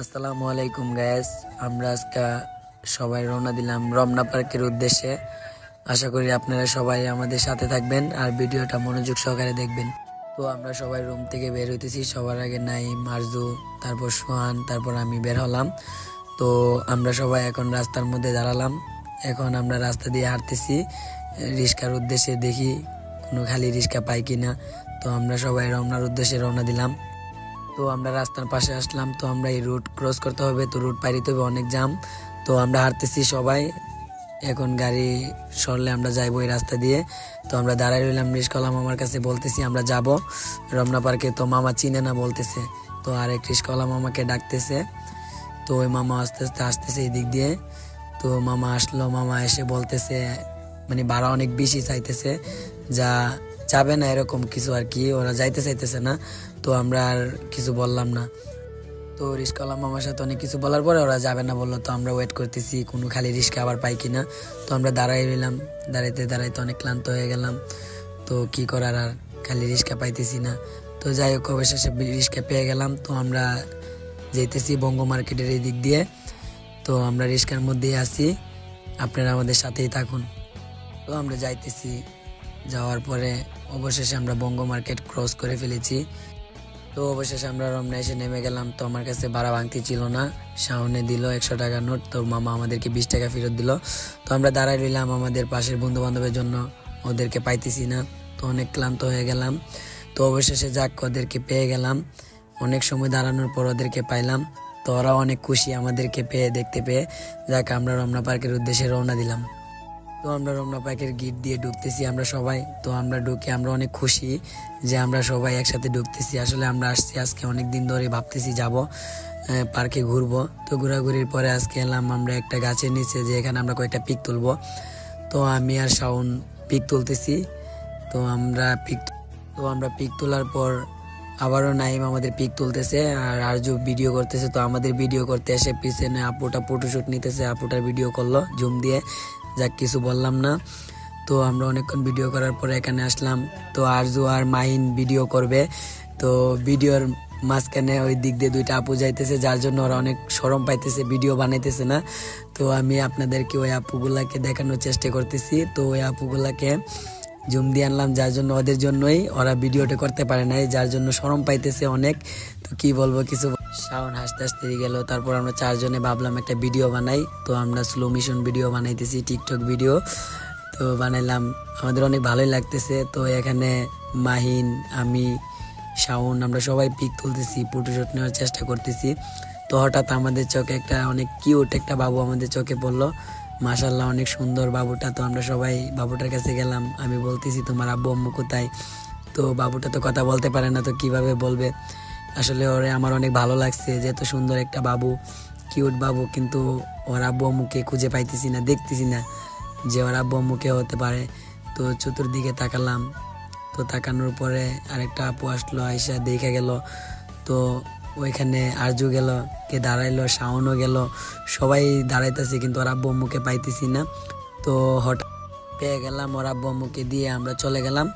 আসসালামু আলাইকুম গাইস। আমরা আজকে সবাই রওনা দিলাম রমনা পার্কের উদ্দেশ্যে। আশা করি আপনারা সবাই আমাদের সাথে থাকবেন আর ভিডিওটা মনোযোগ সহকারে দেখবেন। তো আমরা সবাই রুম থেকে বের হইতেছি। সবার আগে নাইম, আরজু, তারপর সোহান, তারপর আমি বের হলাম। তো আমরা সবাই এখন রাস্তার মধ্যে দাঁড়ালাম। এখন আমরা রাস্তা দিয়ে হাঁটতেছি রিস্কার উদ্দেশ্যে, দেখি কোনো খালি রিস্কা পাই কিনা। তো আমরা সবাই রমনার উদ্দেশ্যে রওনা দিলাম। তো আমরা রাস্তার পাশে আসলাম। তো আমরা এই রুট ক্রস করতে হবে, তো রুট পাইতে হবে, অনেক জাম। তো আমরা হাঁটতেছি সবাই, এখন গাড়ি সরলে আমরা যাইবো এই রাস্তা দিয়ে। তো আমরা দাঁড়াই রইলাম, রিস্কাওয়ালা মামার কাছে বলতেছি আমরা যাব রমনা পার্কে। তো মামা চিনে না বলতেছে, তো আরেক রিস্কাওয়ালা মামাকে ডাকতেছে। তো ওই মামা আস্তে আস্তে আসতেছে এই দিক দিয়ে। তো মামা আসলো, মামা এসে বলতেছে মানে ভাড়া অনেক বেশি চাইতেছে, যা যাবে না এরকম কিছু আর কি, ওরা যাইতে চাইতেছে না। তো আমরা আর কিছু বললাম না। তো রিস্কাওয়ালা মামার সাথে অনেক কিছু বলার পরে ওরা যাবে না বললো। তো আমরা ওয়েট করতেছি কোনো খালি রিস্কা আবার পাই কিনা। তো আমরা দাঁড়াই রইলাম, দাঁড়াইতে দাঁড়াইতে অনেক ক্লান্ত হয়ে গেলাম। তো কি করার, আর খালি রিস্কা পাইতেছি না। তো যাই হোক, অবশেষে রিস্কা পেয়ে গেলাম। তো আমরা যেতেছি বঙ্গ মার্কেটের এই দিক দিয়ে। তো আমরা রিস্কার মধ্যেই আছি, আপনারা আমাদের সাথেই থাকুন। তো আমরা যাইতেছি, যাওয়ার পরে অবশেষে আমরা বঙ্গ মার্কেট ক্রস করে ফেলেছি। তো অবশেষে আমরা রমনা এসে নেমে গেলাম। তো আমার কাছে ভাড়া ভাঙতি ছিল না, শাওনে দিল 100 টাকা নোট। তো মামা আমাদেরকে 20 টাকা ফেরত দিল। তো আমরা দাঁড়াই রইলাম আমাদের পাশের বন্ধু বান্ধবের জন্য, ওদেরকে পাইতেছি না। তো অনেক ক্লান্ত হয়ে গেলাম। তো অবশেষে যাক, ওদেরকে পেয়ে গেলাম। অনেক সময় দাঁড়ানোর পর ওদেরকে পাইলাম। তো ওরা অনেক খুশি আমাদেরকে পেয়ে, দেখতে পেয়ে। যাক, আমরা রমনা পার্কের উদ্দেশ্যে রওনা দিলাম। তো আমরা রমনা পার্কের গেট দিয়ে ঢুকতেছি আমরা সবাই। তো আমরা ঢুকে আমরা অনেক খুশি যে আমরা সবাই একসাথে ঢুকতেছি। আসলে আমরা আসছি আজকে অনেক দিন ধরে ভাবতেছি যাব পার্কে ঘুরবো। তো ঘোরাঘুরির পরে আজকে এলাম আমরা একটা গাছের নিচে, যে এখানে আমরা কয়েকটা পিক তুলবো। তো আমি আর শাওন পিক তুলতেছি। তো আমরা পিক তোলার পর আবারও নাইম আমাদের পিক তুলতেছে আর আরজু ভিডিও করতেছে। তো আমাদের ভিডিও করতে এসে পিছনে আপুটা ফটোশুট নিতেছে, আপুটার ভিডিও করলো জুম দিয়ে। যাক, কিছু বললাম না। তো আমরা অনেকক্ষণ ভিডিও করার পরে এখানে আসলাম। তো আরজু আর মাহিন ভিডিও করবে। তো ভিডিওর মাঝখানে ওই দিক দিয়ে দুইটা আপু যাইতেছে, যার জন্য ওরা অনেক শরম পাইতেছে, ভিডিও বানাইতেছে না। তো আমি আপনাদেরকে ওই আপুগুলাকে দেখানোর চেষ্টা করতেছি। তো ওই আপুগুলাকে জুম দিয়ে আনলাম, যার জন্য ওদের জন্যই ওরা ভিডিওটা করতে পারে নাই, যার জন্য শরম পাইতেছে অনেক। তো কি বলবো, কিছু শাওন হাসতে হাসতে গেল। তারপর আমরা চারজনে ভাবলাম একটা ভিডিও বানাই। তো আমরা স্লো মোশন ভিডিও বানাইতেছি, টিকটক ভিডিও। তো বানাইলাম, আমাদের অনেক ভালোই লাগতেছে। তো এখানে মাহিন, আমি, শাওন, আমরা সবাই পিক তুলতেছি, ফটোশুট নেওয়ার চেষ্টা করতেছি। তো হঠাৎ আমাদের চোখে একটা অনেক কিউট একটা বাবু আমাদের চোখে পড়লো। মাশাল্লাহ, অনেক সুন্দর বাবুটা। তো আমরা সবাই বাবুটার কাছে গেলাম। আমি বলতেছি তোমার আব্বু আম্মু কোথায়? তো বাবুটা তো কথা বলতে পারে না, তো কিভাবে বলবে। আসলে ওরে আমার অনেক ভালো লাগছে যে এত সুন্দর একটা বাবু, কিউট বাবু, কিন্তু ওর আব্বু আম্মুকে খুঁজে পাইতেছি না, দেখতেছি না যে ওর আব্বু আম্মুকে হতে পারে। তো চতুর্দিকে তাকালাম। তো তাকানোর পরে আরেকটা আপু আসলো, আয়সা দেখে গেল। তো ওইখানে আরজু গেল, কে দাঁড়াইলো, শাওনও গেল, সবাই দাঁড়াইতেছে, কিন্তু ওর আব্বু আম্মুকে পাইতেছি না। তো হঠাৎ পেয়ে গেলাম, ওর আব্বু আম্মুকে দিয়ে আমরা চলে গেলাম।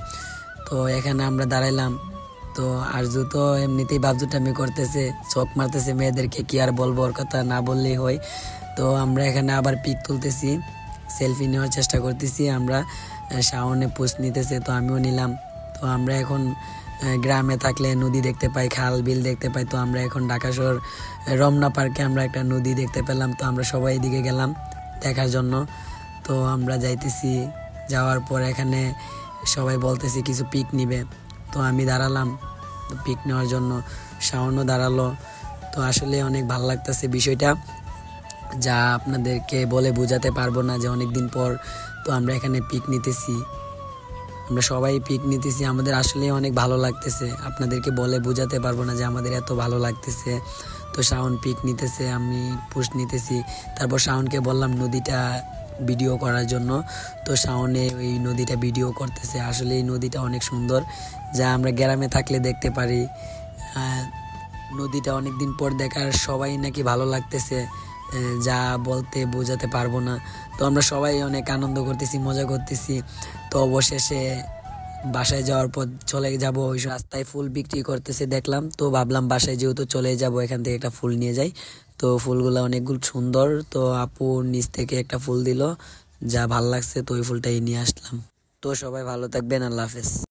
তো এখানে আমরা দাঁড়াইলাম। তো আরজু তো এমনিতেই বাবজুটামি করতেছে, চোখ মারতেছে মেয়েদেরকে, কি আর বলবো, ওর কথা না বললেই হয়। তো আমরা এখানে আবার পিক তুলতেছি, সেলফি নেওয়ার চেষ্টা করতেছি আমরা। শাওনে পোস্ট নিতেছে, তো আমিও নিলাম। তো আমরা এখন গ্রামে থাকলে নদী দেখতে পাই, খাল বিল দেখতে পাই। তো আমরা এখন ঢাকা শহর রমনা পার্কে আমরা একটা নদী দেখতে পেলাম। তো আমরা সবাই এদিকে গেলাম দেখার জন্য। তো আমরা যাইতেছি, যাওয়ার পর এখানে সবাই বলতেছি কিছু পিক নিবে। তো আমি দাঁড়ালাম পিক নেওয়ার জন্য, শাওনও দাঁড়ালো। তো আসলে অনেক ভালো লাগতেছে বিষয়টা, যা আপনাদেরকে বলে বোঝাতে পারবো না, যে অনেক দিন পর তো আমরা এখানে পিক নিতেছি, আমরা সবাই পিক নিতেছি। আমাদের আসলে অনেক ভালো লাগতেছে, আপনাদেরকে বলে বোঝাতে পারবো না যে আমাদের এত ভালো লাগতেছে। তো শাওন পিক নিতেছে, আমি পোস্ট নিতেছি। তারপর শাওনকে বললাম নদীটা ভিডিও করার জন্য। তো শাওনে ওই নদীটা ভিডিও করতেছে। আসলে এই নদীটা অনেক সুন্দর, যা আমরা গ্রামে থাকলে দেখতে পারি। নদীটা অনেকদিন পর দেখার সবাই নাকি ভালো লাগতেছে, যা বলতে বোঝাতে পারবো না। তো আমরা সবাই অনেক আনন্দ করতেছি, মজা করতেছি। তো অবশেষে বাসায় যাওয়ার পর চলে যাব, ওই রাস্তায় ফুল বিক্রি করতেছে দেখলাম, তো ভাবলাম বাসায় যেহেতু চলে যাব এখান থেকে একটা ফুল নিয়ে যাই। তো ফুলগুলো অনেকগুলো সুন্দর, তো আপু নিচ থেকে একটা ফুল দিল, যা ভাল লাগছে, তো ওই ফুলটাই নিয়ে আসলাম। তো সবাই ভালো থাকবেন, আল্লাহ হাফেজ।